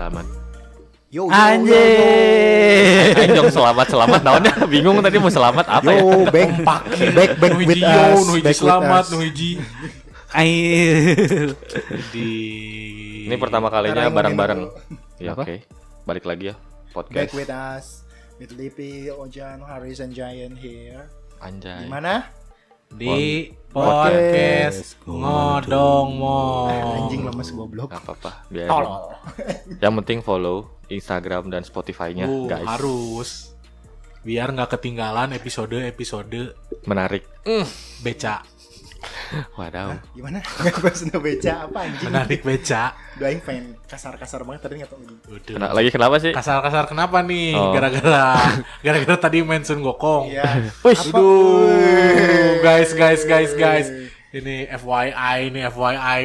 selamat. Yo. Aing dong selamat naonnya bingung tadi mau selamat apa ya? Yo, back with us. Nuhiji Back with selamat, us. nuhiji. Di Ini pertama kalinya Sekarang bareng-bareng. minum Ya oke. Balik lagi ya Back podcast. with us. With Lipi, Ojan, Haris, and Giant here. Anjay. Gimana? di podcast ngodong mo. Anjing lemes goblok. Gak apa-apa, biar. Tolol. Yang penting follow Instagram dan Spotify-nya, guys. Harus biar nggak ketinggalan episode Menarik. beca. Wadaw. Gimana? Bahas no beca apa anjing? Menarik beca. Doain pengen kasar-kasar banget tadi enggak tahu lagi. Udah. Lagi kenapa sih? Kasar-kasar kenapa nih? Oh. Gara-gara tadi mention Gokong. Iya. Wih, Aduh, guys. Ini FYI,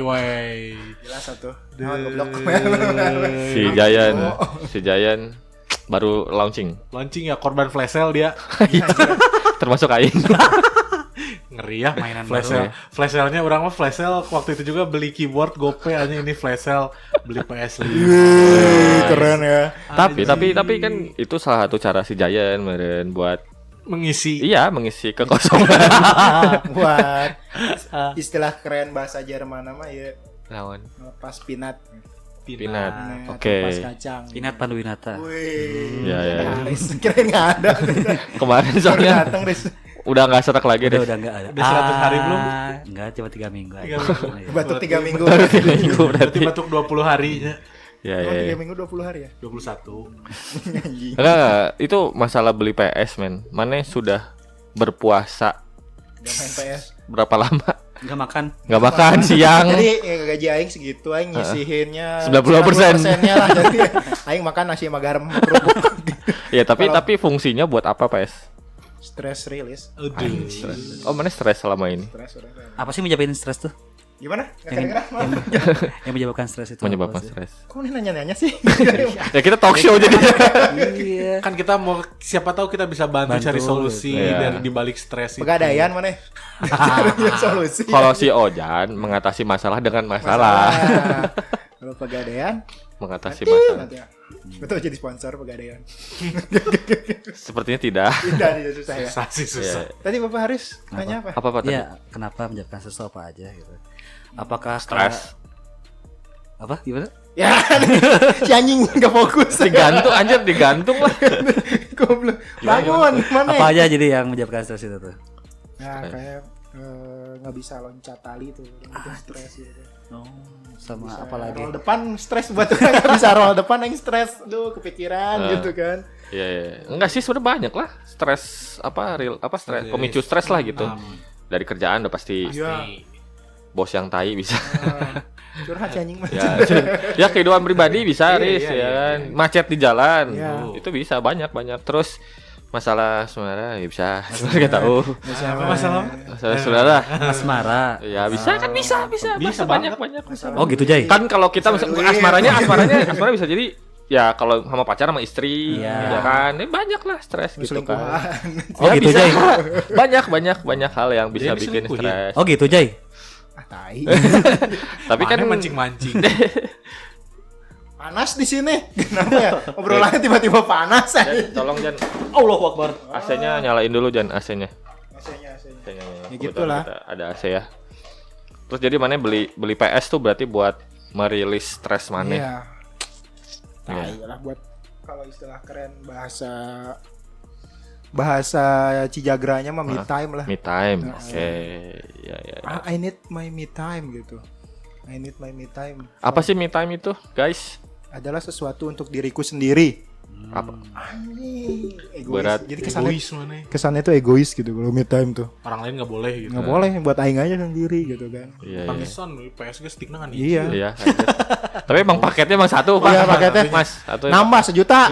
wey. Jelas satu. Nah, goblok. Si Jayan baru launching. Launching ya korban flash sale dia. Termasuk aing. Ngeri ya Mainan flash baru sale. Flash sale-nya orang mah flash sale waktu itu juga beli keyboard GoPay aja ini flash sale beli PS5. Keren ya. Tapi kan itu salah satu cara si Jayan meren buat Mengisi mengisi kekosongan. Buat istilah keren bahasa Jerman nama ya Lawan pas pinat. Pinat. Nah, Oke. Pas kacang. Pinat Panduwinata. Wih. Ya. Haris kira enggak ada. Kemarin Baru soalnya datang Riz. udah nggak serak lagi deh. Udah enggak ada. Udah 100 hari belum? Enggak, cuma 3 minggu aja. 3 minggu. Iya. Batuk 3 minggu. Baru 3 minggu Berarti berarti. batuk 20 harinya. Ya. Oh, 3 minggu 20 hari ya? 21. Anjing. Enggak, itu masalah beli PS, men. Mana sudah berpuasa Gak main PS. berapa lama? Enggak makan. Nggak makan siang. Jadi gaji aing segitu aing nyisihinnya 92%. 90%-nya lah. Jadi aing makan nasi sama garam kerupuk. Ya, tapi fungsinya buat apa PS? Stress release. Aduh. Oh, mana stres selama ini? Stress udah. Apa sih menyebabkan stres tuh? Gimana? Yang, Kira-kira yang menyebabkan stres itu. Menyebabkan apa sih? stres. Kok nih nanya-nanya sih? Ya kita talk show jadi. Iya. Kan kita mau siapa tahu kita bisa bantu cari solusi Iya. dari dibalik stres itu. Pegadaian mana? Cari solusi. Kalau si Ojan mengatasi masalah dengan masalah. Kalau pegadaian Mengatasi masalah. nanti ya. Betul jadi sponsor pegadaian. Sepertinya tidak. Tidak susah ya. Susah sih susah. Ya. Tadi Bapak Haris nanya apa? Apa tadi? Iya, kenapa menyebabkan stres itu apa aja gitu. Apakah Stres. Apa? Gimana? Ya, si anjing enggak fokus. Digantung anjir, digantung lah. Goblok. Bangun, mana? Apa aja jadi yang menyebabkan stres itu tuh? Ya kayak nggak bisa loncat tali tuh, itu stres gitu. Oh, sama Bisa apa lagi? roll depan stres buat orang nggak bisa roll depan yang stres, duh kepikiran gitu kan. Iya, iya. Enggak sih, sebenarnya banyak lah. Stres stres, pemicu stres lah gitu. Dari kerjaan udah pasti Iya. bos yang tai bisa. Curhat si anjing mah. Ya kehidupan pribadi bisa, Riz, iya, ya kan. Macet di jalan. Iya. Itu bisa banyak. Terus masalah saudara ya bisa. Sebenarnya nggak tahu. Apa masalah? Masalah saudara. Asmara. Ya bisa kan bisa banyak. Oh gitu, Jay. Kan kalau kita asmaranya bisa jadi ya kalau sama pacar sama istri, Iya. ya kan, banyak lah stres gitu kan. Selingkuhan. Oh Ya, gitu, bisa. Jay. banyak hal yang bisa Jadi bikin diselingkuhin. stres. Oh gitu, Jay. Ah, tai. Tapi kan mancing-mancing. Panas di sini. Kenapa ya? Obrolannya tiba-tiba panas aja. Jan, tolong Jan, Allahu Akbar. AC-nya nyalain dulu Jan, AC-nya. AC-nya. AC-nya. Ya gitulah. Kita ada AC ya. Terus jadi mana beli PS tuh berarti buat merilis stres mana? Iya. Tai lah buat kalau istilah keren bahasa Cijagranya mah me time lah. Me time. Oke. Ya. I need my me time gitu. I need my me time. Apa sih me time itu, guys? Adalah sesuatu untuk diriku sendiri. Apa? Anjing, egois. Berat. Jadi Egois mana? kesannya tuh egois gitu kalau me time tuh. Orang lain nggak boleh gitu. Nggak boleh buat aing aja sendiri gitu kan. Iya. Pantesan PSG sticknya kan Iya. Iya. Anjir. Tapi emang paketnya emang satu, Pak. Iya, paketnya. Mas, satu. Nambah sejuta.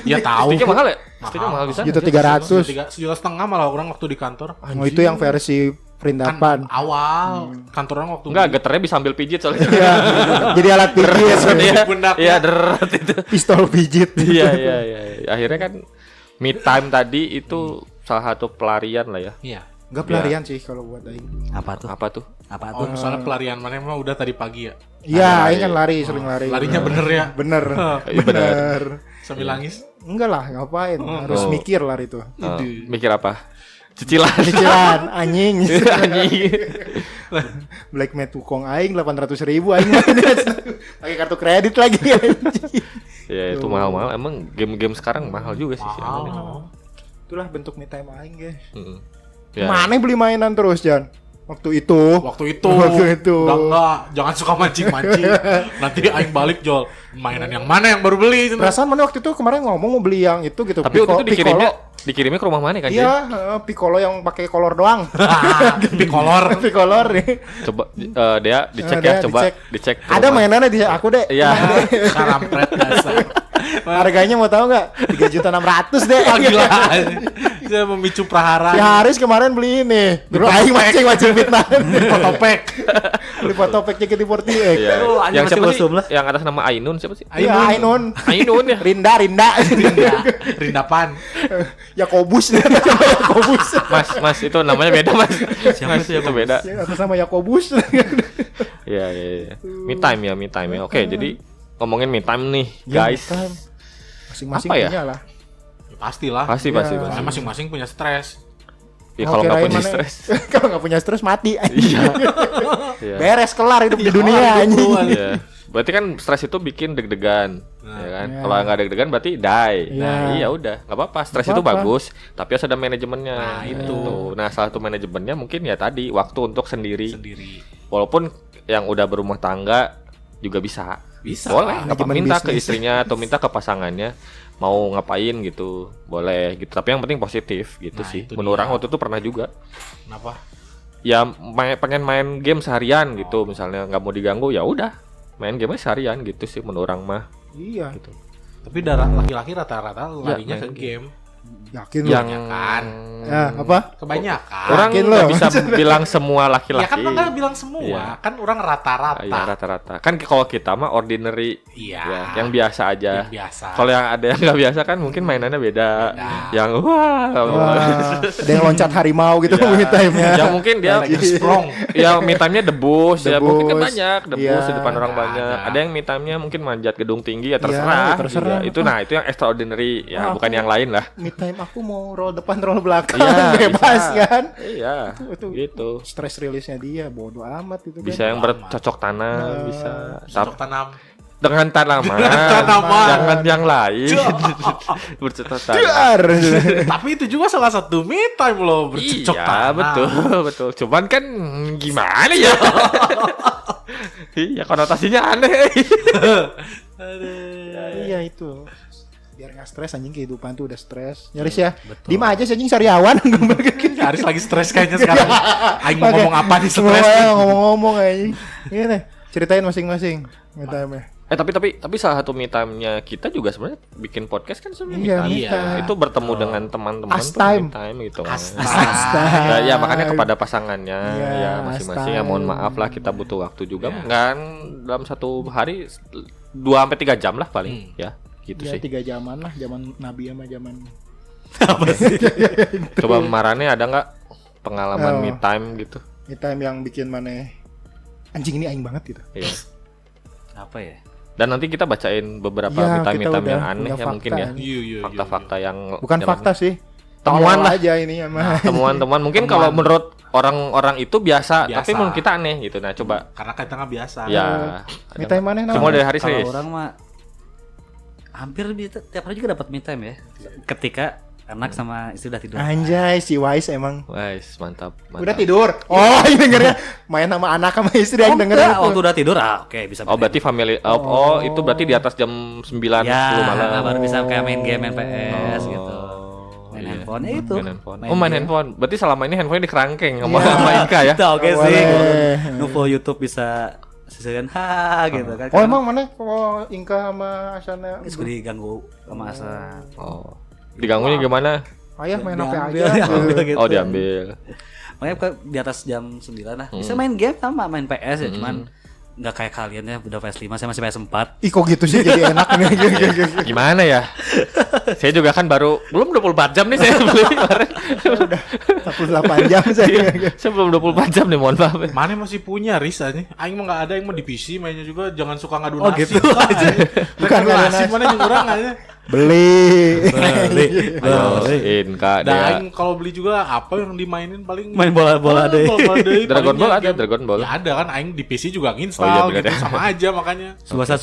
Ya tahu. Sticknya mahal ya? Sticknya mahal bisa. Juta 300. 1,5 malah orang waktu di kantor. Oh, itu yang versi perindapan. Awal kantor orang waktu Enggak, geternya bisa ambil pijit soalnya. Iya. Jadi alat pijit, Iya, pundaknya. iya, deret itu. pistol pijit. Iya. Akhirnya kan me time tadi itu salah satu pelarian lah ya. Iya. Enggak pelarian sih kalau buat aing. Apa tuh? Apa tuh? Apa Oh, tuh? misalnya pelarian mana mah udah tadi pagi ya. Iya, aing kan lari, sering lari. Larinya bener ya. Bener. Iya, bener. Bener. Sambil nangis. Enggak lah, ngapain? Harus Oh. mikir lari tuh. Mikir apa? Cicilan. Cicilan anjing. Anjing. Black Mat tukong aing 800.000 aing mainnya. Pakai kartu kredit lagi anjing. Ya itu mahal-mahal. Emang game-game sekarang mahal juga sih. Mahal. Itulah bentuk me time aing, guys. Ya. Mana beli mainan terus, Jan? Waktu itu. Waktu itu. Udah Enggak, jangan suka mancing-mancing. Nanti aing balik Jol. Mainan yang mana yang baru beli? Perasaan mana waktu itu kemarin ngomong mau beli yang itu gitu. Tapi waktu itu dikirimnya ke rumah mana kan? Iya, Piccolo yang pakai kolor doang. Picolor. Picolor nih. Coba dia dicek Dia ya, coba dicek. ke Ada rumah. mainannya di aku deh. Iya. Karampret biasa. Harganya mau tahu nggak? 3.600.000 deh. Ah, gila. Dia memicu prahara. Si Haris kemarin beli ini. Terus aing mancing fitnah. Fotopek. Beli fotopack JKT48. Iya. Oh, anjing Yang masih siapa sih? kostum lah. Yang atas nama Ainun siapa sih? Iya, Ainun. Ainun ya. Rinda. Rindapan. Yakobus Yakobus. Mas itu namanya beda mas. Siapa sih Itu beda. Atas nama Yakobus. Iya. Me time ya. Oke, jadi ngomongin me time nih, guys. Masing-masing Apa ya? punya lah. Pastilah. Pasti. Soalnya masing-masing punya stres. Ya, kalau nggak kirain punya mana- stres. Kalau nggak punya stres mati. Iya. Iya. Beres kelar hidup di Iya, dunia kelar hidup anjing. lu, Iya. Berarti kan stres itu bikin deg-degan, ya kan? Iya. Kalau nggak deg-degan berarti die. Iya. Nah, iya udah, nggak apa-apa. Stres Nggak itu apa-apa. bagus, tapi harus ada manajemennya. Nah, itu. Nah, salah satu manajemennya mungkin ya tadi waktu untuk sendiri. Sendiri. Walaupun yang udah berumah tangga juga bisa. Bisa. Boleh, nggak apa Manajemen minta ke bisnis. istrinya atau minta ke pasangannya mau ngapain gitu, boleh gitu. Tapi yang penting positif gitu Nah, sih. itu Menurut dia. orang waktu itu pernah juga. Kenapa? Ya pengen main game seharian gitu, misalnya nggak mau diganggu ya udah main game seharian gitu sih menurut orang mah. Iya. Gitu. Tapi laki-laki rata-rata larinya main ke game. Yakin lu? Yang Kebanyakan. Ya, apa? Kebanyakan. orang Yakin nggak lo? bisa bilang semua Ya laki-laki. kan enggak bilang semua, Iya. kan orang rata-rata. Iya, rata-rata. Kan kalau kita mah ordinary, Iya. ya, yang biasa aja. Yang biasa. Kalau yang ada yang nggak biasa kan mungkin mainannya beda. Beda. Yang Wah, ada yang loncat harimau gitu me time-nya. yang mungkin dia Lagi sprong. yang me time-nya debus ya mungkin kan Debus. banyak debus Iya. di depan orang banyak. Ada. Ada yang me time-nya mungkin manjat gedung tinggi ya Iya, terserah. terserah. Iya, itu itu yang extraordinary ya, Wah, bukan aku- yang lain lah. Me time aku mau roll depan roll belakang Iya, bebas bisa. kan. Iya, Itu gitu. stress release-nya dia bodo amat itu Bisa kan. yang bercocok tanam, bisa. Cocok tanam. Dengan tanaman, tanaman. jangan yang lain. Bercocok tanam. Dar. Tapi itu juga salah satu me time loh, bercocok Iya, tanam. betul. Cuman kan gimana ya? Iya, konotasinya aneh. Iya itu. Biar nggak stres anjing, kehidupan tuh udah stres. Nyaris ya. Dima aja sih anjing sariawan. Haris lagi stres kayaknya sekarang. Aing mau ngomong apa nih stres? Ngomong-ngomong anjing. Ini ceritain masing-masing me time-nya. Tapi salah satu me time-nya kita juga sebenarnya bikin podcast kan sebenarnya Iya, me time. me time. Itu bertemu dengan teman-teman Us tuh time. me time gitu. Astaga. Ya makanya kepada pasangannya Iya, ya masing-masing ya mohon maaf lah kita butuh waktu juga Iya. kan dalam satu hari 2-3 jam lah paling ya gitu Ya sih. 3 jaman lah, zaman Nabi sama zaman Coba Marane ada nggak pengalaman Oh. me time gitu? me time yang bikin mana anjing ini aing banget gitu. Iya. Apa ya? Dan nanti kita bacain beberapa Ya, me time kita udah yang aneh punya ya mungkin fakta ya. ini. Iya. Fakta-fakta yang Bukan zaman- fakta sih. Temuan Tolol lah. aja ini sama. Temuan-temuan mungkin Temuan. kalau menurut orang-orang itu biasa, Biasa. tapi menurut kita aneh gitu. Nah, coba Karena kita nggak biasa. ya. Me time mana namanya? Semua dari Haris Kalau Riz. orang mah hampir tiap hari juga dapat me time ya. Ketika anak sama istri udah tidur. Anjay, si Wise emang Wais, mantap. udah tidur. Oh, ini dengernya main sama anak sama istri yang dengerin enggak, itu. waktu udah tidur oke bisa. Oh, me berarti time. family oh, itu berarti di atas jam 9 ya, 10 malam. baru bisa kayak main game, main PS gitu. Main iya. handphone ya itu. Main handphone. Main game. handphone. Berarti selama ini handphone di kerangkeng sama Iya. sama Ika ya. Itu oke sih. Boleh. Nuvo YouTube bisa sesuaikan gitu kan. Oh, emang mana kalau Inka sama Asana suka diganggu sama Asa. Oh. Diganggunya gimana? ayah main HP Diambil, aja. diambil gitu. Oh, diambil. Makanya di atas jam 9 lah. Bisa main game sama main PS ya, cuman nggak kayak kalian ya udah PS5, saya masih PS4. Ih kok gitu sih jadi enak nih. Gimana ya? Saya juga kan baru belum 24 jam nih saya beli kemarin. Udah 48 jam saya. Saya belum 24 jam nih, mohon maaf. Mana masih punya Riz aja. Aing mah enggak ada, yang mah di PC mainnya juga jangan suka ngadu Oh, nasib. gitu aja. Bukan ngadu nasib nasib. mana yang kurang aja. Beli. Ayo, Kak Dan dia. aing kalau beli juga apa yang dimainin paling Main bola-bola deh. bola deh. Dragon Palingnya Ball ada, game. Dragon Ball. Ya ada kan aing di PC juga Oh, iya, nginstal bener gitu ya. sama aja makanya. Subasa.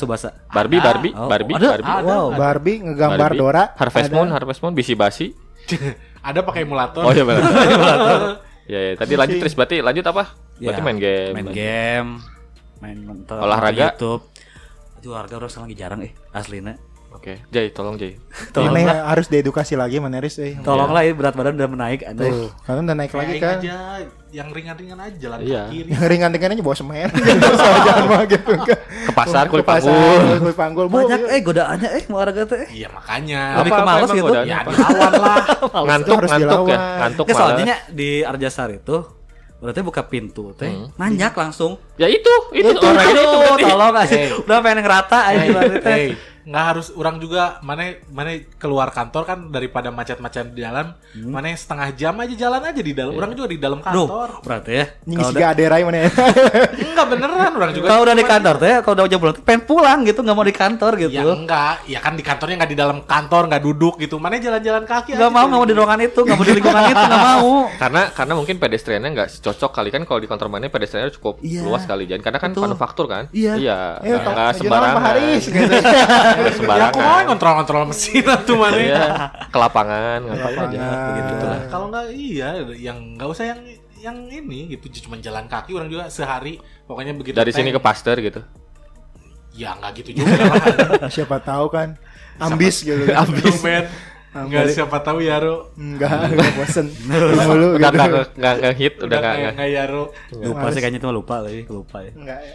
Barbie, Oh, Barbie. ada. Wow, Barbie ngegambar Barbie. Dora. Harvest Ada. Moon, Bisi Basi. Ada pakai emulator. Oh iya benar. Ya, tadi lanjut Tris, berarti lanjut apa? Berarti Ya, main game. Main game, main nonton Olahraga? YouTube. Itu olahraga orang sekarang lagi jarang aslinya. Oke, Jay, tolong Jay. Ini harus diedukasi lagi Maneris Tolonglah ya berat badan udah menaik anjay. Tuh, karena udah naik lagi Aing kan. aja yang ringan-ringan aja jalan Iya. kaki. Yang ringan-ringan aja bawa semen. Jangan mah gitu kan. Ke pasar kulit Ke pasar, panggul. kulit panggul. Bu, Banyak godaannya mau olahraga teh. Iya makanya. Lebih ke males emang gitu. godaannya Ya apa? dilawan lah. Ngantuk harus ya, dilawan. ngantuk Oke, malah. soalnya di Arjasar itu berarti buka pintu teh, nanjak langsung. Ya itu orangnya itu Aduh, berarti. tolong kasih. Hey. Udah pengen ngerata aja berarti teh. Hey, nggak harus orang juga mana keluar kantor kan daripada macet-macet di dalam, mana setengah jam aja jalan aja di dalam. Orang juga di dalam Duh, kantor. berarti ya. Ini Kalau si udah, gak ada rai mana ya. Enggak beneran orang juga. kalau udah di cuma- kantor teh, kalau udah jam pulang teh pengen pulang gitu, nggak mau di kantor Ya gitu. enggak, ya kan di kantornya enggak di dalam kantor, enggak duduk gitu. Mana jalan-jalan kaki Nggak mau di ruangan itu, nggak mau di lingkungan itu, nggak mau. Karena mungkin pedestriannya nggak cocok kali kan, kalau di kantor mana pedestriannya cukup Iya. luas kali Jan. Karena kan Betul. manufaktur kan. Iya. Ayo, Nggak Pak sembarangan. Haris gitu. Nggak Ya sembarangan. aku mau ngontrol-ngontrol mesin tuh mana. Iya, ke lapangan ngapain aja Lapangan. begitu lah. Kalau enggak iya, yang enggak usah yang ini gitu, cuma jalan kaki orang juga sehari pokoknya begitu. Dari sini ke Pasteur gitu. Ya enggak gitu juga lah. Siapa tahu kan. Ambis gitu. Ambis men. Enggak siapa tahu Yaro. Enggak bosen. Mulu Udah gitu. nggak hit, udah nggak. enggak Yaro. Lupa sih kayaknya itu mah lupa ya. Enggak ya.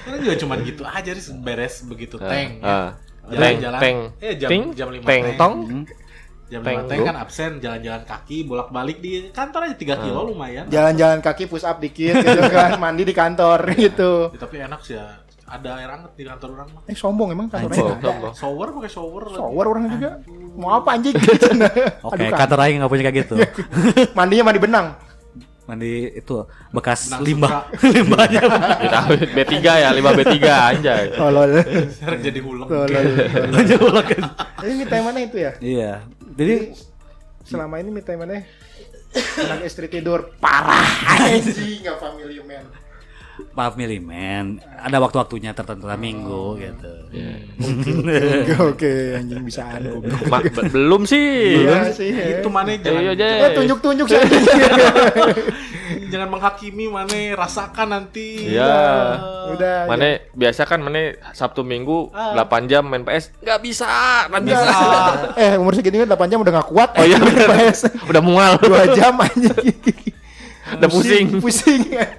Kan juga cuma gitu aja sih beres begitu tank. Jalan-jalan. Teng. Jam 5 Teng tong. Jam Teng, 5 tank bro. kan absen, jalan-jalan kaki, bolak-balik di kantor aja 3 kilo lumayan. Jalan-jalan kaki push up dikit gitu kan. Mandi di kantor gitu. Ya, tapi enak sih ya. Ada air hangat di kantor orang mah. Sombong emang kantornya. Sombong, ada. sombong. Shower pakai shower. lagi. Shower orang juga. Mau apa anjing? Oke, Aduh, kan. kantor aing nggak punya kayak gitu. Mandinya mandi benang. Mandi itu bekas Benang limbah, limbahnya. Kita B3 ya, 5B3 anjay. Tolol. Sekarang jadi huleng. Tolol. Ini me time mana itu ya? Iya. Jadi Selama ini me time mana? Anak istri tidur parah anjing, enggak family man. maaf milih men, ada waktu-waktunya tertentu lah minggu gitu. Oke, anjing bisaan goblok. Belum sih. Iya sih. Itu mana Iya, jangan, Jay. Tunjuk-tunjuk saya. jangan menghakimi mana rasakan nanti. Iya. Udah. Mana biasa kan mana Sabtu Minggu 8 jam main PS nggak bisa nanti Enggak. Umur segini 8 jam udah gak kuat. Oh iya bener. Udah mual 2 jam anjing. udah pusing. Pusing. Enggak,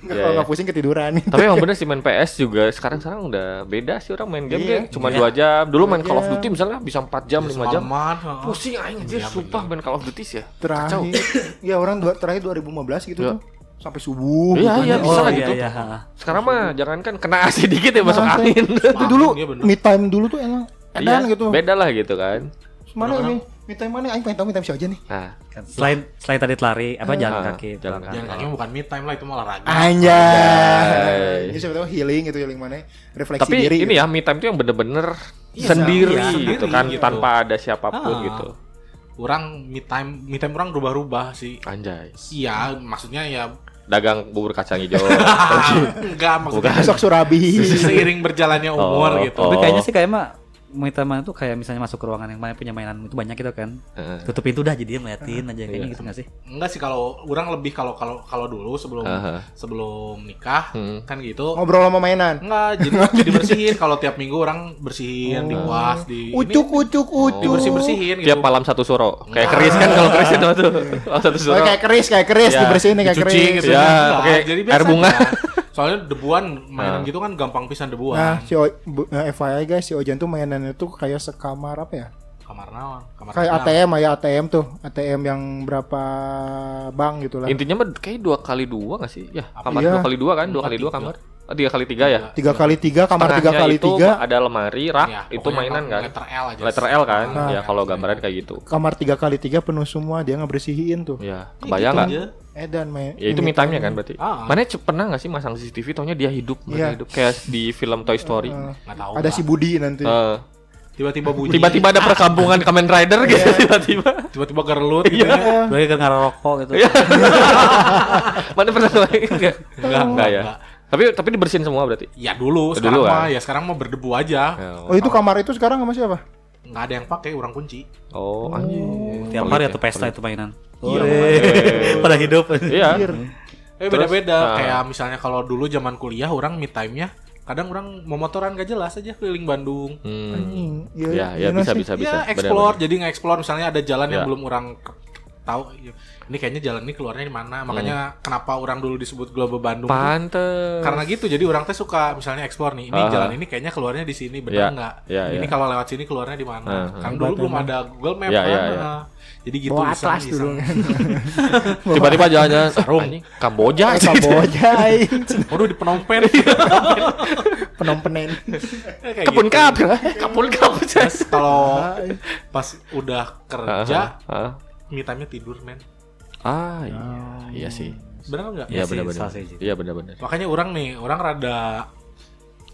Iya, kalau iya. nggak pusing ketiduran. Tapi emang bener sih main PS juga sekarang udah beda sih orang main game Iya. kayak cuma Iya. 2 jam. Dulu main 2 Call of jam. Duty misalnya bisa 4 jam 5 jam. Aman, heeh. Pusing aing anjir Iya, sumpah main Call of Duty sih ya. Kacau. Terakhir. Ya orang terakhir 2015 gitu Iya. tuh. Sampai subuh. Iya, gitu. iya, Anjing. bisa Oh lah iya gitu. iya. Sekarang mah jangankan kena AC dikit ya masuk Santai. angin. Itu dulu Iya, bener. mid time dulu tuh emang edan Iya, gitu. beda lah gitu kan. Mana ini? Mid time mana? Aing pengen tahu mid time siapa aja nih. Nah, Kan selain tadi lari apa jalan kaki, jalan pulang Jangan kantor. kaki bukan me time lah itu mah olahraga. Anjay. Ini siapa tahu healing gitu, healing mana? Refleksi tapi diri. ini ya me time itu yang bener-bener Iya, sendiri iya, gitu sendiri kan gitu. tanpa ada siapapun Ah. gitu. Orang me time orang rubah-rubah sih. Anjay. Iya, maksudnya ya Dagang bubur kacang hijau. enggak maksudnya Besok Surabi. seiring berjalannya umur Oh, gitu. oh. Tapi kayaknya sih kayak mah teman itu kayak misalnya masuk ke ruangan yang mana punya mainan itu banyak gitu kan. Heeh. Tutup pintu dah jadi dia ngeliatin aja kayaknya Iya. gitu nggak sih? Enggak sih kalau orang lebih kalau dulu sebelum Aha. sebelum nikah Hmm. kan gitu. Ngobrol sama mainan. Enggak, jadi dibersihin kalau tiap minggu orang bersihin, dikuas, Ucuk. dibersih-bersihin gitu. Tiap malam satu suro. Kayak keris kan kalau keris itu tuh. Malam satu Oh, suro. kayak keris Iya, dibersihin nih kayak Dicuci keris. gitu Ya, Enggak, pakai jadi air bunga. aja. Soalnya debuan mainan Ah. gitu kan gampang pisan debuan. Nah, FYI guys, si Ojan tuh mainannya tuh kayak sekamar apa ya? Kamar naon? Kamar Kayak tenang. ATM ya, ATM tuh. ATM yang berapa bank gitu lah. Intinya mah kayak 2x2 nggak sih? Ya, kamar Iya. 2x2 kan? 2x2 kamar. 3x3 ya? 3x3, kamar Setengahnya 3x3. itu ada lemari, rak, Ya, itu pokoknya mainan kan? Letter L aja. Letter L kan? Nah. Ya kalau gambaran kayak gitu. Kamar 3x3 penuh semua, dia ngebersihin tuh. Ya, Gitu kebayang nggak? aja. Edan main. Ya itu me time-nya kan berarti. Ah. Mana pernah nggak sih masang CCTV taunya dia hidup, Iya. mereka hidup kayak di film Toy Story. Nggak tahu. Ada lah. si Budi nanti. Tiba-tiba bunyi. Tiba-tiba ada perkampungan Kamen Rider gitu tiba-tiba. Tiba-tiba gerelut gitu ya. Gue kan ngerokok gitu. Iya. Mana pernah main enggak? Enggak ya. enggak. Tapi dibersihin semua berarti. Ya dulu, Dulu sekarang kan? mah ya sekarang mah berdebu aja. Oh itu kamar itu sekarang sama siapa? Nggak ada yang pakai, orang kunci. Oh, anjing. Tiap hari atau pesta itu mainan. Iya, Pada hidup. Iya. Beda-beda. Terus, Kayak misalnya kalau dulu zaman kuliah orang me time-nya kadang orang mau motoran gak jelas aja keliling Bandung. Hmm. Iya, Ya, ya gimana bisa sih? bisa Ya bisa. explore, jadi nge-explore misalnya ada jalan yang Ya. belum orang tahu. Ini kayaknya jalan ini keluarnya di mana. Makanya kenapa orang dulu disebut Global Bandung tuh Pantes. karena gitu. Jadi orang teh suka misalnya explore nih. Ini jalan ini kayaknya keluarnya di sini, Ya, benar nggak? ya, Ini ya. kalau lewat sini keluarnya di mana? Kan dulu Hebat belum emang. ada Google Map Ya, kan. ya, ya. Jadi gitu Bawa iseng- atlas dulu. iseng. Tiba-tiba jalan-jalan anjing, Kamboja. Kamboja, aing. Waduh di Phnom Penh. Penompenen. Kayak Kebun gitu. kap. Kebun kap. Terus kalau pas udah kerja, Ah, me time-nya tidur, men. iya. Iya sih. Benar nggak? Iya Iya sih, benar-benar. salah sih. Iya benar-benar. Makanya orang rada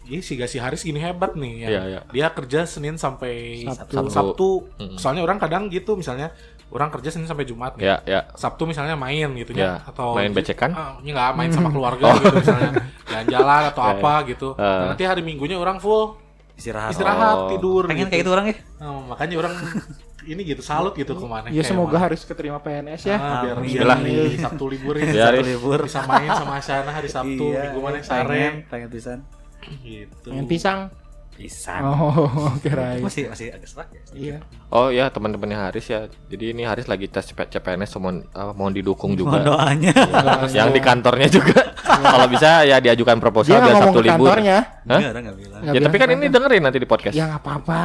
si Gasi Haris gini hebat nih ya. Iya, iya. Dia kerja Senin sampai Sabtu. Sabtu. Mm-mm. Soalnya orang kadang gitu misalnya orang kerja Senin sampai Jumat nih. Ya, ya. Sabtu misalnya main gitu Ya, ya atau main becekan? Ya enggak, main sama keluarga gitu misalnya. Jalan-jalan atau Ya, apa gitu. Ah. Nah, nanti hari Minggunya orang full Istirahat. istirahat, Oh. tidur Pengen kayak gitu orang ya? Makanya orang ini gitu salut gitu kemana. Ya semoga harus keterima PNS ya. biar Amin. biar di Sabtu libur ya. Ya, Haris. libur. Bisa main sama Asyana hari Sabtu, Minggu mana sare pengen pisan. gitu. Pengen pisang. Pisan. Oh, kirain. Masih agak serak ya. Iya. Oh ya, teman-temannya Haris ya. Jadi ini Haris lagi tes CPNS, mohon didukung Mohon juga. doanya. Yang di kantornya juga. Kalau bisa ya diajukan Dia proposal nggak biar ngomong Sabtu ke libur. kantornya. Hah? Enggak, orang enggak bilang. Nggak Ya tapi bilang kan ke ini kantor. dengerin nanti di podcast. Ya nggak apa-apa.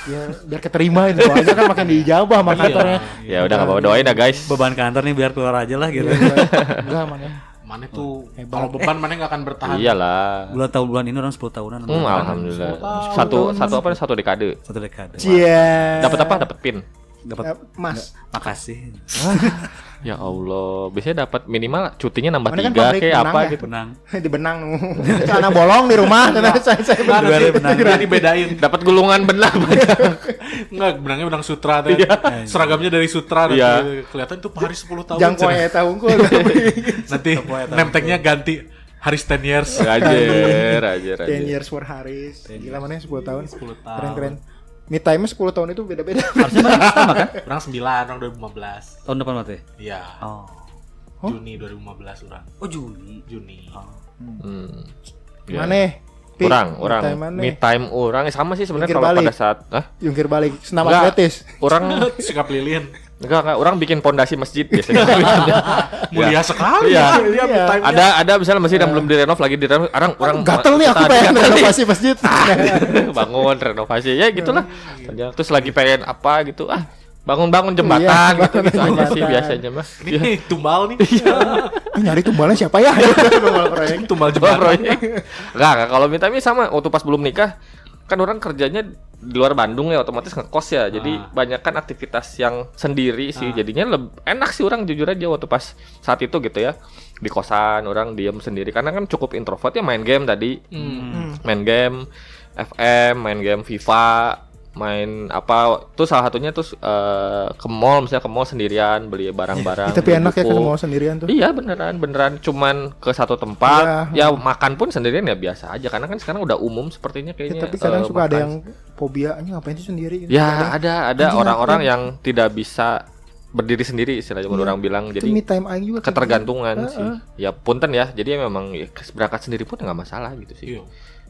Ya biar keterima itu aja kan makin diijabah sama kantornya. Ya udah nggak apa-apa, doain ya guys. Beban kantor nih biar keluar aja lah gitu. Enggak mana. Mana tuh Hebat. kalau beban mana nggak akan bertahan. Iyalah. Bulan ini orang 10 tahunan. Alhamdulillah. 10 tahun. Satu dekade. Satu dekade. Cie. Dapat apa? Dapat pin. Dapat Mas. makasih. Ya Allah, biasanya dapat minimal cutinya nambah Mana kan 3 pabrik kayak benang apa ya? gitu. Benang. Di benang. Celana bolong di rumah. Saya Nggak, nanti benang. nanti dibedain. Dapat gulungan benang banyak. Enggak, benangnya benang sutra teh. Seragamnya dari sutra nanti Iya. kelihatan tuh Haris 10 tahun. jangkau ya tahu kok. Nanti name-tagnya ganti Haris 10 years. Ajar. 10 years for Haris. Gila mana 10 tahun. 10 tahun. Keren-keren. Me time 10 tahun itu beda-beda. Harusnya masih sama kan? Orang 9, orang 2015. Tahun depan berarti. Iya. Oh. Juni 2015 orang. Oh Juni. Juni. Hmm. Ya. Mana? Pi, Orang me time mana? me time orang sama sih sebenarnya Jungkir kalau balik. pada saat Jungkir balik. Senam Enggak. atletis. orang Sikap lilin. enggak orang bikin pondasi masjid biasanya. Mulia sekali Iya. ya. Dia Iya. time-nya. ada misalnya masjid yang belum direnov lagi direnov orang Gatel nih aku pengen renovasi masjid. bangun renovasi ya gitulah. Terus lagi pengen apa gitu bangun jembatan Iya, gitu bangun aja sih jembatan. biasanya mah. Ini tumbal nih. Nyari tumbalnya siapa ya? Tumbal proyek. Tumbal Coba jembatan. proyek. Enggak, kalau minta sama waktu pas belum nikah kan orang kerjanya di luar Bandung ya otomatis ngekos ya. Jadi banyak kan aktivitas yang sendiri sih. Jadinya enak sih orang jujur aja waktu pas saat itu gitu ya. Di kosan orang diem sendiri karena kan cukup introvert ya main game tadi. Main game FM, main game FIFA, main apa tuh salah satunya tuh ke mall misalnya ke mall sendirian beli barang-barang. Tapi beli enak ya buku. kalau mau sendirian tuh. Iya beneran cuman ke satu tempat ya makan pun sendirian ya biasa aja karena kan sekarang udah umum sepertinya Ya, kayaknya. tapi kadang suka ada makan. yang fobia, ngapain sih sendiri? Gitu. Ya ada Anjing, orang-orang ngapain? yang tidak bisa berdiri sendiri istilahnya Iya. orang bilang Itu jadi me time aing juga. kayak ketergantungan gitu. sih. Ya punten ya jadi memang ya, berangkat sendiri pun nggak masalah gitu sih. Iya.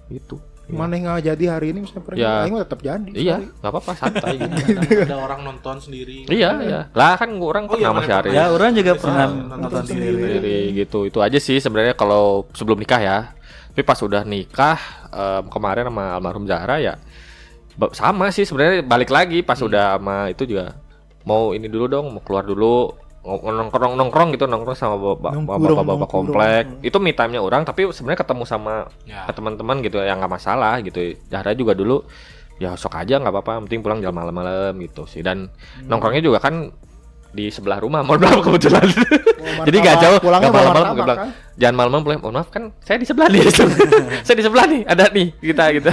Gitu. Mana nggak jadi hari ini misalnya pergi, Ya. aing mah tetap jadi. Iya sorry. nggak apa-apa santai gitu. Kadang ada orang nonton sendiri. Iya lah kan orang Oh, iya, pernah masih mana hari Ya orang juga Bisa pernah nonton nonton sendiri. sendiri. sendiri gitu itu aja sih sebenarnya kalau sebelum nikah ya tapi pas udah nikah kemarin sama almarhum Zahra ya Sama sih sebenarnya, balik lagi pas udah sama itu juga mau ini dulu dong, mau keluar dulu, nongkrong gitu, nongkrong sama bapak-bapak komplek. Itu me time-nya orang, tapi sebenarnya ketemu sama teman-teman gitu yang nggak masalah gitu. Jahra juga dulu ya sok aja nggak apa-apa, penting pulang jam malam-malam gitu sih. Dan nongkrongnya juga kan di sebelah rumah, mohon maaf kebetulan. Jadi nggak jauh, pulangnya nggak malam-malam, martabak, bilang, kan? jangan malam-malam pulang. Mohon maaf kan, saya di sebelah nih, saya di sebelah nih, ada nih kita gitu.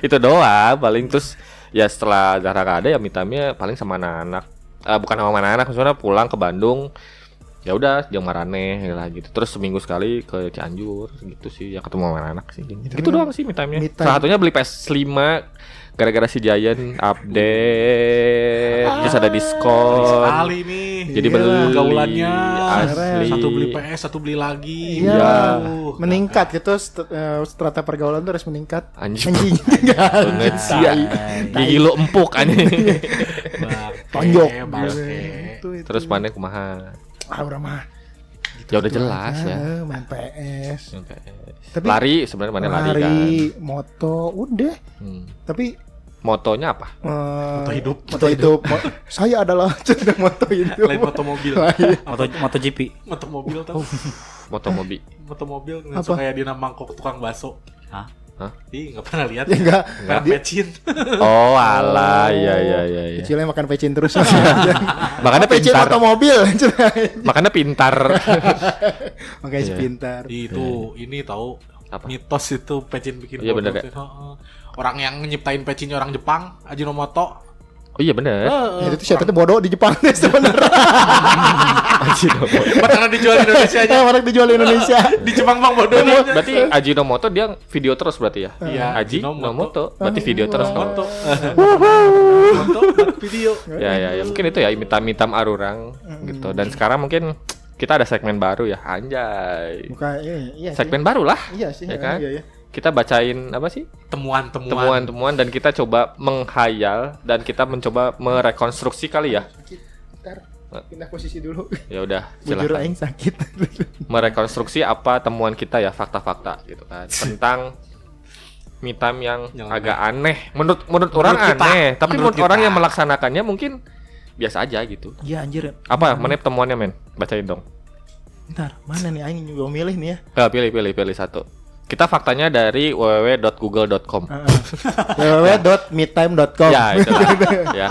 Itu doang paling. Terus ya setelah Zahra nggak ada ya me time-nya paling sama anak-anak, bukan sama anak-anak, maksudnya pulang ke Bandung. Ya udah jeung Maraneh lah gitu. Terus seminggu sekali ke Cianjur gitu sih, ya ketemu sama anak sih. Gitu doang sih me time-nya. Salah satunya beli PS5 gara-gara si Giant update, terus ada diskon. Sekali nih. Jadi beli Pergaulannya asli. satu beli PS, satu beli lagi. Iya, meningkat gitu, strata pergaulan tuh harus meningkat. Anjing. Banget sih ya. Gigi lu empuk anjing. Tonjok. Bangke. Terus mana kumaha? Urang mah Ya udah jelas ya. main PS. Tapi Lari sebenarnya mana lari kan. moto udah. Tapi Motonya apa? Moto hidup. Moto hidup. Saya adalah sedang moto hidup. Lain moto mobil. MotoGP. Moto mobil tau. Moto mobil. Moto mobil Apa? kayak dia mangkok tukang bakso. Hah? Ih, enggak pernah lihat. Ya enggak. Merek pecin. Oh alah, iya. Kecilnya makan pecin terus. Makanya pecin pintar. otomobil. Makanya pintar. Makanya Iya. pintar. Itu ini tahu Apa? mitos itu pecin bikin Iya, bener, bodoh. Heeh. Orang yang nyiptain pecinnya orang Jepang, Ajinomoto. Oh iya bener. Ya, itu siapa tuh bodoh di Jepang deh sebenarnya. Karena dijual di Indonesia aja. Orang dijual di Indonesia. Di Jepang bang bodoh. Berarti Ajinomoto dia video terus berarti ya? Iya, Ajinomoto. Berarti video terus kan? Moto. Moto video. Ya, mungkin itu ya mitam-mitam arurang gitu. Dan sekarang mungkin kita ada segmen baru ya, anjay. Bukan iya sih. Segmen baru lah. Iya sih. Ya kan? Iya. Kita bacain apa sih? Temuan-temuan dan kita coba menghayal dan kita mencoba merekonstruksi kali ya. Ntar pindah posisi dulu. Ya udah, Bujur silakan. aing sakit. Merekonstruksi apa temuan kita ya, fakta-fakta gitu kan. Tentang me time yang agak aneh. Menurut orang kita. aneh, tapi Menurut menurut orang kita. yang melaksanakannya mungkin biasa aja gitu. Iya anjir. Apa mana temuannya men? Bacain dong. Ntar mana nih aing juga milih nih ya. Pilih satu. Kita faktanya dari www.google.com. www.metime.com. Ya, itu ya.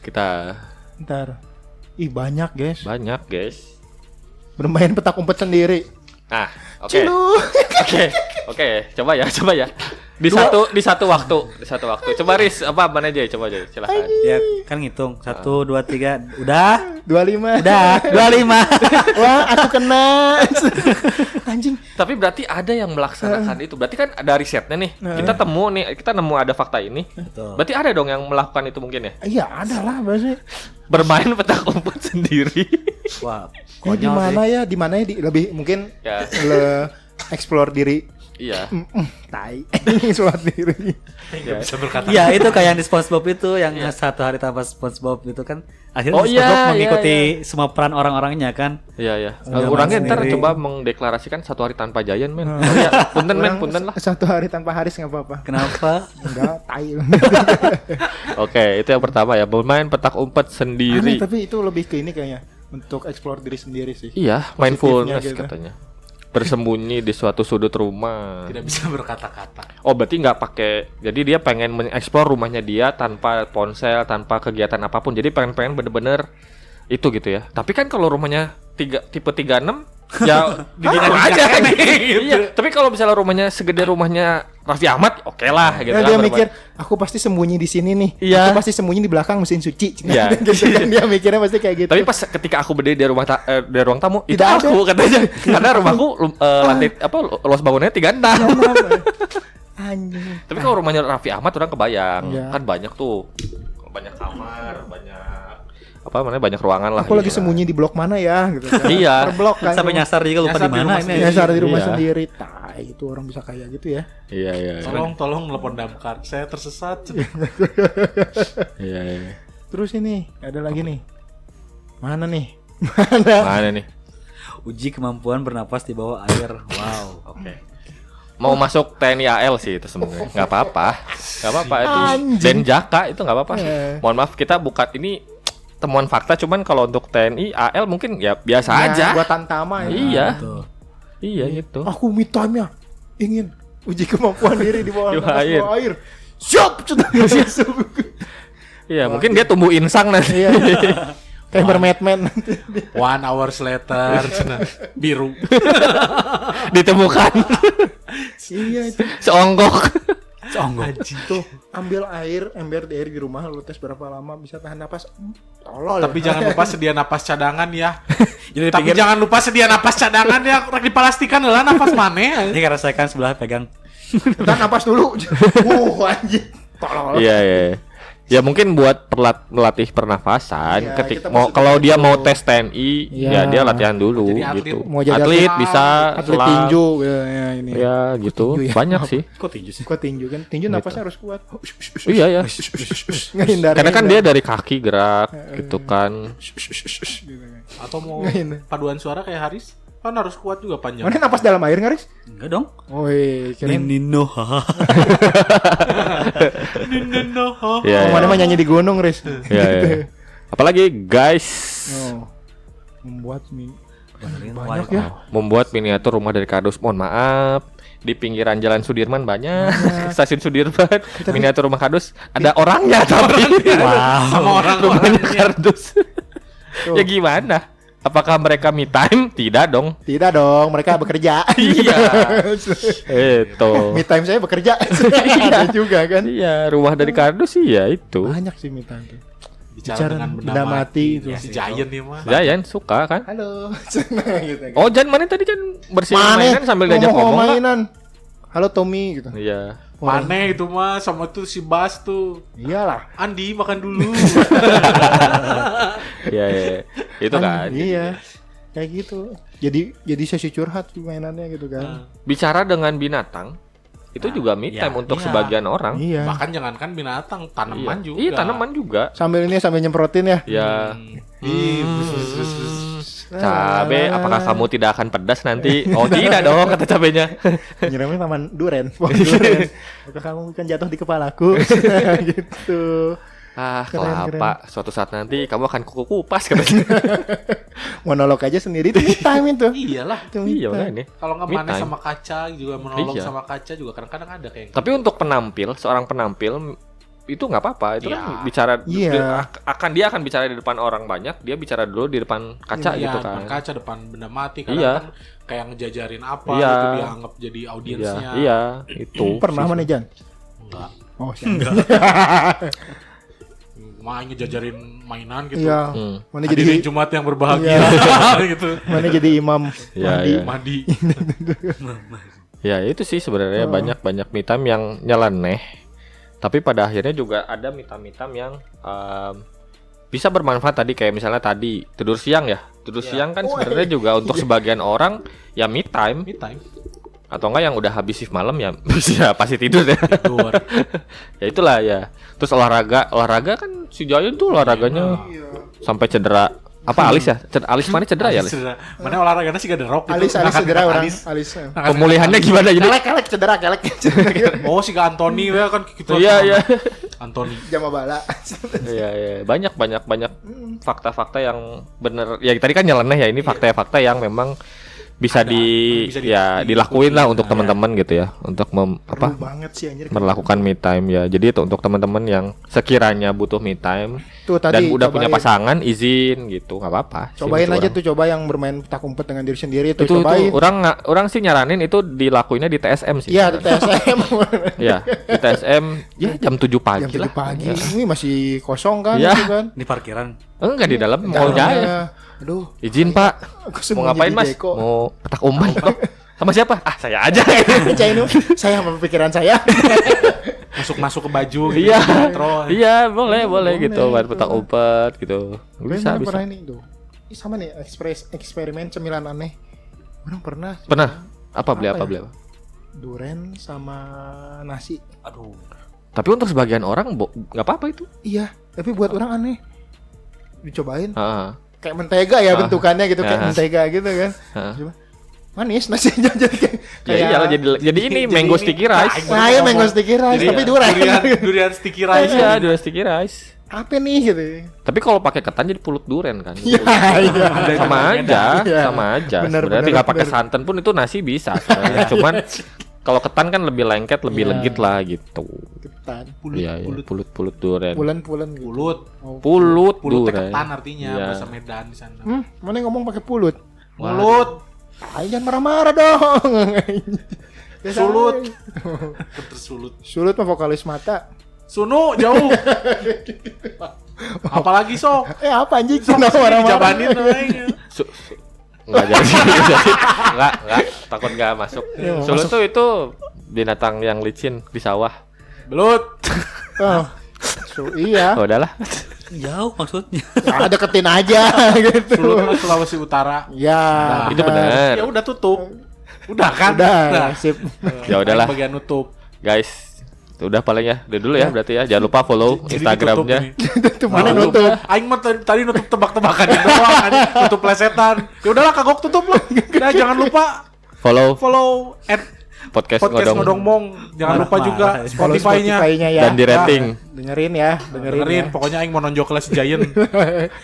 Kita Ntar. Ih banyak guys. banyak, guys. Bermain petak umpet sendiri. Nah, oke. Cilu. Oke. Coba ya. Di satu waktu. Coba Riz, apa mana aja? Coba aja, silakan. Ya kan ngitung 1, 2, 3. Udah. 25. Udah. 25. Wah, aku kena. Anjing. Tapi berarti ada yang melaksanakan itu. Berarti kan ada risetnya nih. Kita nemu ada fakta ini. Betul. Berarti ada dong yang melakukan itu mungkin ya. Iya, ada lah bahasa. Bermain petak umpet sendiri. Wah, Di konyol mana sih. ya? Di mana ya? Lebih mungkin Ya. explore diri. Iya. Tai. Explore diri. Enggak bisa berkata. Iya, itu kayak yang di SpongeBob itu yang satu hari tanpa SpongeBob itu kan akhirnya Oh, SpongeBob iya, mengikuti iya. semua peran orang-orangnya kan. Iya. Zaman Orangnya ntar sendiri. coba mengdeklarasikan 1 hari tanpa Giant, men. Oh, ya, punten lah. Satu hari tanpa Haris nggak apa-apa. Kenapa? Enggak, tai. Oke, itu yang pertama ya, bermain petak umpet Aneh, sendiri. tapi itu lebih ke ini kayaknya untuk explore diri sendiri sih. Iya, Positifnya mindfulness gitu. katanya. Bersembunyi di suatu sudut rumah. Tidak bisa berkata-kata. Oh, berarti nggak pakai. Jadi dia pengen mengeksplor rumahnya dia tanpa ponsel, tanpa kegiatan apapun. Jadi pengen bener-bener itu gitu ya. Tapi kan kalau rumahnya tipe 36 ya gitu aja kan. Iya, tapi kalau misalnya rumahnya segede rumahnya Raffi Ahmad, oke lah gitu Ya, kan. dia mikir, aku pasti sembunyi di sini nih. Iya. Aku pasti sembunyi di belakang mesin cuci. Iya. Gitu kan, dia mikirnya pasti kayak gitu. Tapi pas ketika aku berdiri di di ruang tamu, itu Tidak ada. aku katanya. Karena rumahku lantai luas bangunannya 36. Anjing. Tapi kalau rumahnya Raffi Ahmad orang kebayang, Iya. kan banyak tuh. Banyak kamar, banyak ruangan lah. Aku lagi gitu. sembunyi di blok mana ya gitu kan. Iya. Per blok kan. Sampai nyasar juga lupa Nyasar di di mana rumah ini. sendiri. Nyasar di rumah Iya. sendiri. Tai, itu orang bisa kayak gitu ya. Iya. Tolong telepon damkar. Saya tersesat. Iya. Terus ini ada lagi nih. Mana nih? Mana nih? Uji kemampuan bernapas di bawah air. Wow. Oke. mau masuk TNI AL sih itu sebenarnya. Nggak apa-apa itu. Anjing. Denjaka itu nggak apa-apa. Mohon maaf kita bukan ini temuan fakta, cuman kalau untuk TNI AL mungkin ya biasa aja. Buat tantama ya. Iya. Tuh. Iya gitu. Aku me time-nya ingin uji kemampuan diri di bawah Di bawah air. air. Siap, sudah masuk. Iya, mungkin dia tumbuh insang nanti. Iya. Kayak bermadman. 1 hours later, cenah, biru. Ditemukan Iya itu. seonggok. Anjing tuh. Ambil air, ember di air di rumah, lu tes berapa lama bisa tahan napas. Tolol. Tapi jangan lupa sedia napas cadangan ya. Jadi Tapi pikir jangan lupa sedia napas cadangan ya. Rek dipalastikan lah napas maneh. ini rasakan sebelah pegang. tahan napas dulu. Anjing. Tolol. Iya, iya. Ya mungkin buat melatih pernafasan Iya, ketika kita mau maksudnya kalau dia gitu. mau tes TNI Iya. ya dia latihan dulu Jadi atlet. gitu. Mau jadi Atlet atlet, bisa Atlet selam. tinju ya ini. Ya gitu. Tinju ya. Banyak sih. Kok tinju sih? Kok tinju kan? Tinju napasnya harus kuat. Iya ya. Ngehindari. Karena kan dia dari kaki gerak gitu kan. Atau mau Ngehindari. paduan suara kayak Haris? Kan harus kuat juga panjang. Mana napas dalam air nggak, Riz? Enggak dong. Woi, kirain Nino. hahaha. Iya. mana mah nyanyi di gunung, Riz. Iya, iya. Apalagi guys Oh. Membuat mie. Benerin Banyak wifi. ya. membuat miniatur rumah dari kardus. Mohon maaf. Di pinggiran Jalan Sudirman banyak. Stasiun Sudirman, miniatur rumah kardus. Ada orangnya tapi. Wow. Sama Rumahnya orang-orangnya. kardus. Ya gimana? Apakah mereka me time? Tidak dong. Tidak dong, mereka bekerja. Iya. Itu. Me time saya bekerja. Ada juga kan. Iya, rumah dari kardus sih ya itu. Banyak sih me time tuh. Bicara dengan benda mati. itu. Ya, si Giant nih mah. Giant suka kan? Halo. Gitu, kan. Oh, Jan mana tadi kan bersihin Mana? mainan sambil diajak ngomong. Kak? mainan. Halo Tommy gitu. Iya. Maneh itu mah sama tuh si Bas tuh. Iyalah. Andi makan dulu. Iya, iya. Itu kan. Iya. Kayak gitu. Jadi sesi curhat tuh mainannya gitu kan. Bicara dengan binatang itu juga me iya, time untuk iya. sebagian orang. Iya. Bahkan jangankan binatang, tanaman Iya. juga. Iya, tanaman juga. Sambil nyemprotin ya. Ya. Ih, Cabe, apakah kamu tidak akan pedas nanti? Oh, tidak dong, kata cabenya. Nyiramnya taman duren. Pohon duren. Apakah kamu kan jatuh di kepalaku? Gitu. Ah, Keren, kelapa. Suatu saat nanti kamu akan kuku kupas katanya. Monolog aja sendiri itu me time itu. Iyalah. Itu me Iya, time. makanya. Kalau nggak Me Maneh time. sama kaca juga menolong Iya. sama kaca juga kadang-kadang ada kayak. Tapi untuk penampil, seorang penampil itu nggak apa-apa. Itu Iya. kan bicara Iya. dia akan bicara di depan orang banyak, dia bicara dulu di depan kaca Iya, gitu depan kan. kaca, depan benda mati. Kadang Iya. kan kayak ngejajarin apa Iya. gitu dianggap jadi Iya, audiensnya. iya, itu. Pernah mana Jan? Enggak. Oh, siap. Main ngejajarin mainan gitu. Iya. Mana jadi Hadirin Jumat yang berbahagia gitu. mana jadi imam Iya, mandi. iya. Mandi. Ya itu sih sebenarnya banyak me time yang nyeleneh. Tapi pada akhirnya juga ada me time yang bisa bermanfaat tadi kayak misalnya tadi tidur siang ya. Tidur siang kan sebenarnya juga untuk sebagian orang ya me time Me time. atau enggak yang udah habis shift malam ya ya pasti tidur ya. Tidur. Ya itulah ya. Terus olahraga kan si Giant tuh olahraganya sampai cedera apa alis ya? Alis mana cedera ya alis? Mana olahraganya sih gak ada rok gitu. Alis Ngangkat cedera orang. alis. Alis. Pemulihannya gimana jadi? Kelek cedera kelek. Oh si Anthony ya kan gitu. Iya iya. Anthony. Jama bala. Iya iya banyak fakta-fakta yang bener ya tadi kan nyeleneh ya ini fakta-fakta yang memang bisa dilakuin lah untuk teman-teman gitu ya untuk Perlu banget sih anjir. melakukan me time ya. Jadi itu untuk teman-teman yang sekiranya butuh me time Tuh dan tadi udah punya cobain. pasangan izin gitu nggak apa-apa. sih Cobain untuk aja orang. tuh coba yang bermain petak umpet dengan diri sendiri tuh Itu cobain. orang sih nyaranin itu dilakuinnya di TSM sih. Iya di TSM. Iya, di TSM ya jam 7 pagi Jam 7 lah. pagi. Ya. Ini masih kosong kan Iya. itu kan. Di parkiran. Enggak di dalam Dalamnya, mall jaya. Aduh, Izin Pak. aku Mau sembunyi ngapain di Mas? Deko. Mau petak umpet. Sama siapa? Ah, saya aja. Cainu, saya sama pikiran saya. Masuk ke baju gitu. Iya. Metro. Iya, boleh gitu, main itu. petak umpet gitu. Bisa, Orang bisa. pernah ini tuh. Ini sama nih eksperimen cemilan aneh. Orang pernah. Pernah. Apa beli Apa apa ya? beli apa? Duren sama nasi. Aduh. Tapi untuk sebagian orang nggak apa-apa itu. Iya, tapi buat orang aneh. Dicobain Heeh. kayak mentega ya bentukannya gitu kayak Ah. mentega gitu kan. Heeh. Coba. manis nasinya jadi Ya iyalah jadi ini mango sticky rice. Nah, ya mango sticky rice tapi durian. Durian sticky rice. Iya, durian sticky rice. Apa nih gitu. Tapi kalau pakai ketan jadi pulut duren kan. Iya, iya. Sama aja, Iya. sama aja. Bener, Sebenarnya bener, tinggal pakai bener. santan pun itu nasi bisa sebenarnya. Cuman kalau ketan kan lebih lengket, lebih Iya. legit lah gitu. Ketan. Iya, iya, pulut duren. Pulen gitu. Pulut. Pulut Pulut duren. ketan artinya Iya. bahasa Medan di sana. Mana ngomong pakai pulut? Mulut. Jangan marah-marah dong. Biasa Sulut. aja. Tersulut. Sulut mah vokalis mata. Sunu jauh. Apalagi sok. Apa anjing? Sok Kenapa sini marah-marah? dijabanin namanya. Enggak jadi. Enggak, takut enggak masuk. Iya, mau Sulut tuh itu binatang yang licin di sawah. Belut. Oh. Iya. Oh, udahlah. Jauh maksudnya. Ya, deketin aja gitu. Sulut Sulawesi Utara. Ya. Itu benar. Ya udah tutup. Udah kan? Udah, sip. Ya udahlah, Bagian nutup. guys. Udah paling ya. Udah dulu ya berarti ya. Jangan lupa follow Jadi Instagramnya. ditutup ini. Itu mana nutup? Aing mah tadi nutup tebak-tebakan doang, anjing. Nutup plesetan. Ya udahlah kagok tutup lah. Nah, jangan lupa Follow follow podcast podcast Ngodong Ngodong Mong. Jangan lupa juga Follow Spotify-nya. Spotify-nya ya. dan di rating. Dengerin ya, dengerin. Dengerin, ya. pokoknya Aing mau nonjok kelas Giant.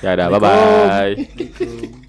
Ya udah, bye bye. Gitu.